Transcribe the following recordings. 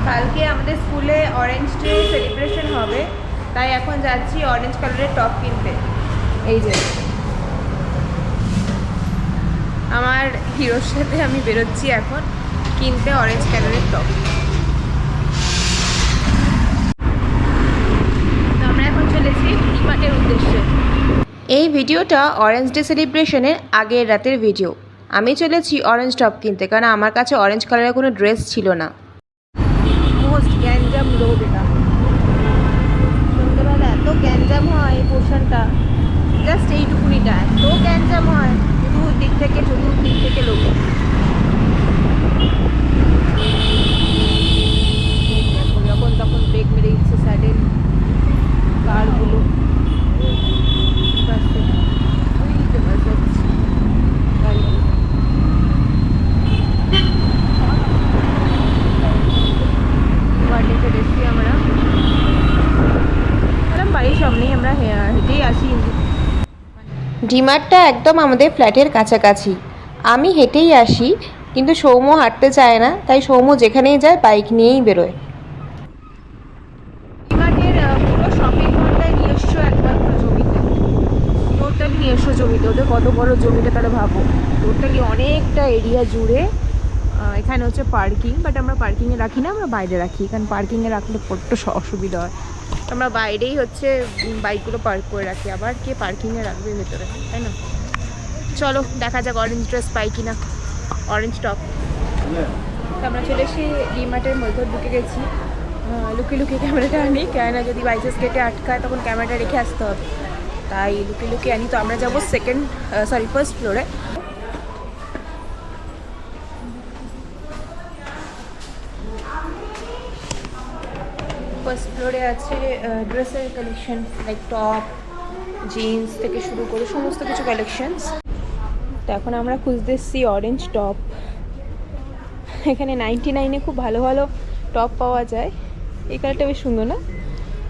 কালকে আমাদের স্কুলে অরেঞ্জ ডে সেলিব্রেশন হবে, তাই এখন যাচ্ছি অরেঞ্জ কালারের টপ কিনতে। এই যে আমার হিরোর সাথে আমি বেরোচ্ছি এখন কিনতে অরেঞ্জ কালারের টপ। তো আমরা এখন চলেছি ডিমার্টের উদ্দেশ্যে। এই ভিডিওটা অরেঞ্জ ডে সেলিব্রেশনের আগের রাতের ভিডিও। আমি চলেছি অরেঞ্জ টপ কিনতে, কারণ আমার কাছে অরেঞ্জ কালারের কোনো ড্রেস ছিল না। মোস্ট গ্যাঞ্জাম রোড এটা, সন্ধ্যেবেলা এত গ্যাঞ্জাম হয় এই পোর্শনটা, জাস্ট এইটুকুনিটা এত গ্যাঞ্জাম হয়, চতুর্দিক থেকে লোক। যখন তখন ব্রেক মেরে দিচ্ছে স্যাডেল কারগুলো। বাড়ির সামনেই আমরা হেঁটেই আসি। ডিমার্টটা একদম আমাদের ফ্ল্যাটের কাছাকাছি, আমি হেঁটেই আসি, কিন্তু সৌম্য হাঁটতে চায় না, তাই সৌম্য যেখানেই যায় বাইক নিয়েই বেরোয়। ডিমার্টের পুরো শপিং মলটাই নিজস্ব একমাত্র জমিতে, টোটাল নিজস্ব জমিতে। ওদের কত বড় জমিটা তাহলে ভাবো, টোটালি অনেকটা এরিয়া জুড়ে। এখানে হচ্ছে পার্কিং, বাট আমরা পার্কিংয়ে রাখি না, আমরা বাইরে রাখি, কারণ পার্কিংয়ে রাখলে বড্ড অসুবিধা হয়। আমরা বাইরেই হচ্ছে বাইকগুলো পার্ক করে রাখি, আবার কে পার্কিংয়ে রাখবে ভেতরে, তাই না? চলো দেখা যাক অরেঞ্জ ড্রেস পাই কিনা, অরেঞ্জ টপ। তো আমরা চলে এসে ডিমার্টের মধ্যে ঢুকে গেছি। লুকিয়ে লুকিয়ে ক্যামেরাটা আনি, কেননা যদি বাইচান্স কেটে আটকায় তখন ক্যামেরাটা রেখে আসতে হবে, তাই লুকিয়ে লুকিয়ে আনি। তো আমরা যাবো ফার্স্ট ফ্লোরে। ফার্স্ট ফ্লোরে আছে ড্রেসের কালেকশন, লাইক টপ, জিন্স থেকে শুরু করে সমস্ত কিছু কালেকশনস। তো এখন আমরা খুঁজতে এসেছি অরেঞ্জ টপ। এখানে 99-এ খুব ভালো ভালো টপ পাওয়া যায়। এই কালারটা বেশ সুন্দর না,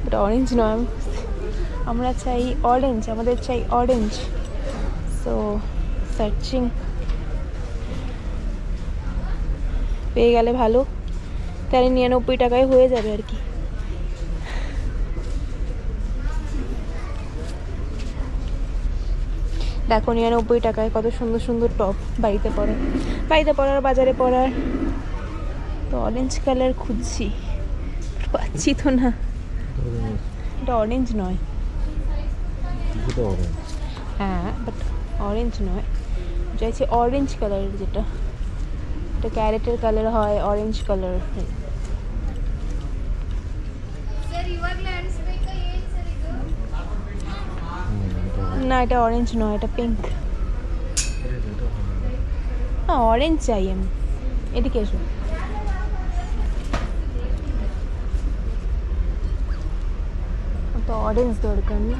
বাট অরেঞ্জ নয়। আমরা চাই অরেঞ্জ, আমাদের চাই অরেঞ্জ। সো সার্চিং, পেয়ে গেলে ভালো, তাহলে 99 টাকায় হয়ে যাবে আর কি। দেখো 99 টাকায় কত সুন্দর সুন্দর টপ, বাড়িতে পরার বাজারে পরার। তো অরেঞ্জ কালার খুঁজছি, পাচ্ছি তো না। এটা অরেঞ্জ নয়, হ্যাঁ বাট অরেঞ্জ নয়, চাইছি অরেঞ্জ কালারের, যেটা এটা ক্যারেটের কালার হয়, অরেঞ্জ কালার। না এটা অরেঞ্জ নয়, এটা পিঙ্ক। হ্যাঁ অরেঞ্জ চাই আমি, এদিকে এসো। তো অরেঞ্জ দরকার না,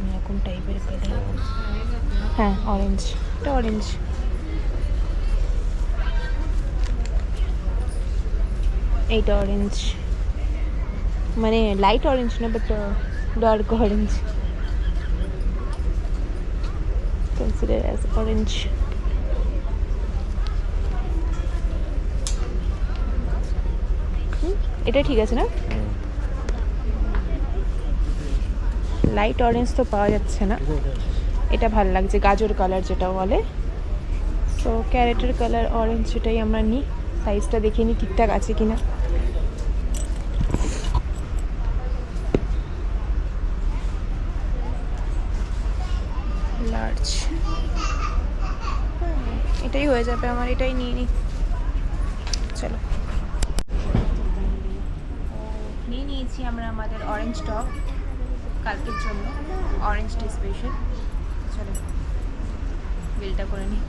এরকম টাইপের কালার। হ্যাঁ অরেঞ্জ, এটা অরেঞ্জ। এইটা অরেঞ্জ, মানে লাইট অরেঞ্জ না, but dark orange, consider as orange. এটা ঠিক আছে না? লাইট অরেঞ্জ তো পাওয়া যাচ্ছে না, এটা ভালো লাগছে, গাজর কালার যেটা বলে। সো ক্যারেটের কালার অরেঞ্জ, সেটাই আমরা নিই। সাইজটা দেখে নিই ঠিকঠাক আছে কিনা। লার্জ, এটাই হয়ে যাবে আমার, এটাই নিয়ে নিই। চলো নিয়ে নিয়েছি আমরা আমাদের অরেঞ্জ টপ কালকের জন্য, অরেঞ্জ ডে স্পেশাল। চলো বিলটা করে নিই।